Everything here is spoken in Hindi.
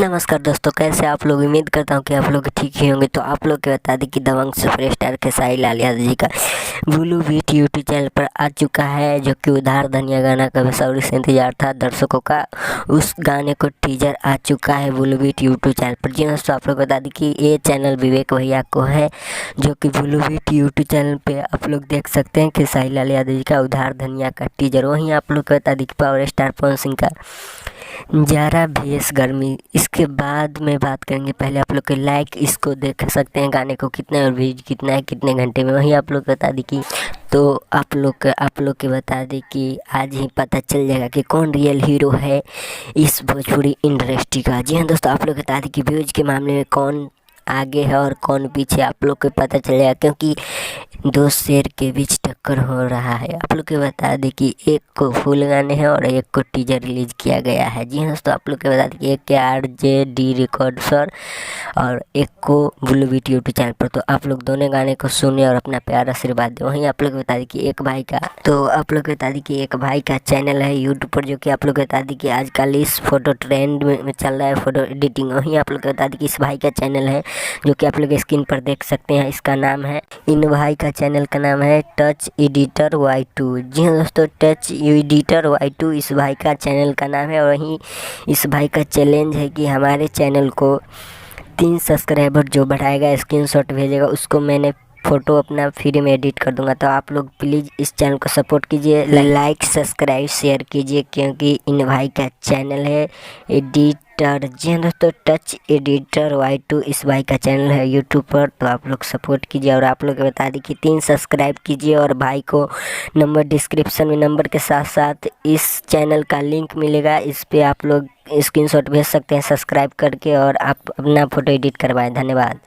नमस्कार दोस्तों, कैसे आप लोग। उम्मीद करता हूँ कि आप लोग ठीक ही होंगे। तो आप लोग के बता दें कि दबंग सुपरस्टार खेसारी लाल यादव जी का ब्लू बीट यूट्यूब चैनल पर आ चुका है, जो कि उधार धनिया गाना का बेसब्री से इंतजार था दर्शकों का। उस गाने को टीजर आ चुका है ब्लू बीट यूट्यूब चैनल पर। जी दोस्तों, आप लोग बता दें कि ये चैनल विवेक भैया को है, जो कि ब्लू बीट यूट्यूब चैनल पे आप लोग देख सकते हैं खेसारी लाल यादव जी का उधार धनिया का टीजर। वहीं आप लोग को बता दें कि पावर स्टार पवन सिंह का ज़रा भैंस गर्मी। इसके बाद में बात करेंगे, पहले आप लोग के लाइक इसको देख सकते हैं गाने को कितना और व्यूज कितना है कितने घंटे में। वहीं आप लोग बता दें कि तो आप लोग के बता दें कि आज ही पता चल जाएगा कि कौन रियल हीरो है इस भोजपुरी इंडस्ट्री का। जी हाँ दोस्तों, आप लोग बता दें कि व्यूज के मामले में कौन आगे है और कौन पीछे, आप लोग को पता चल जाएगा, क्योंकि दो शेर के बीच टक्कर हो रहा है। आप लोग को बता दें कि एक को फुल गाने हैं और एक को टीजर रिलीज किया गया है। जी हाँ दोस्तों, आप लोग को बता दें कि एक के RJD रिकॉर्ड सर और एक को ब्लू बीट यूट्यूब चैनल पर। तो आप लोग दोनों गाने को सुने और अपना प्यार आशीर्वाद दें। वहीं आप लोग को बता दें कि एक भाई का चैनल है यूट्यूब पर, जो कि आप लोग को बता दें कि आजकल इस फोटो ट्रेंड में चल रहा है, फोटो एडिटिंग। वहीं आप लोग को बता दें कि इस भाई का चैनल है, जो कि आप लोग स्क्रीन पर देख सकते हैं। इसका नाम है, इन भाई का चैनल का नाम है टच एडिटर Y2। जी हाँ दोस्तों, टच एडिटर Y2 इस भाई का चैनल का नाम है। और वहीं इस भाई का चैलेंज है कि हमारे चैनल को 3 सब्सक्राइबर जो बढ़ाएगा, स्क्रीनशॉट भेजेगा, उसको मैंने फ़ोटो अपना फ्री में एडिट कर दूंगा। तो आप लोग प्लीज़ इस चैनल को सपोर्ट कीजिए, लाइक सब्सक्राइब शेयर कीजिए, क्योंकि इन भाई का चैनल है एडिटर। जी हाँ दोस्तों, टच एडिटर Y2 इस भाई का चैनल है यूट्यूब पर। तो आप लोग सपोर्ट कीजिए और आप लोग बता दें कि 3 सब्सक्राइब कीजिए। और भाई को नंबर डिस्क्रिप्शन में, नंबर के साथ साथ इस चैनल का लिंक मिलेगा, इस पर आप लोग स्क्रीनशॉट भेज सकते हैं सब्सक्राइब करके, और आप अपना फ़ोटो एडिट करवाएं। धन्यवाद।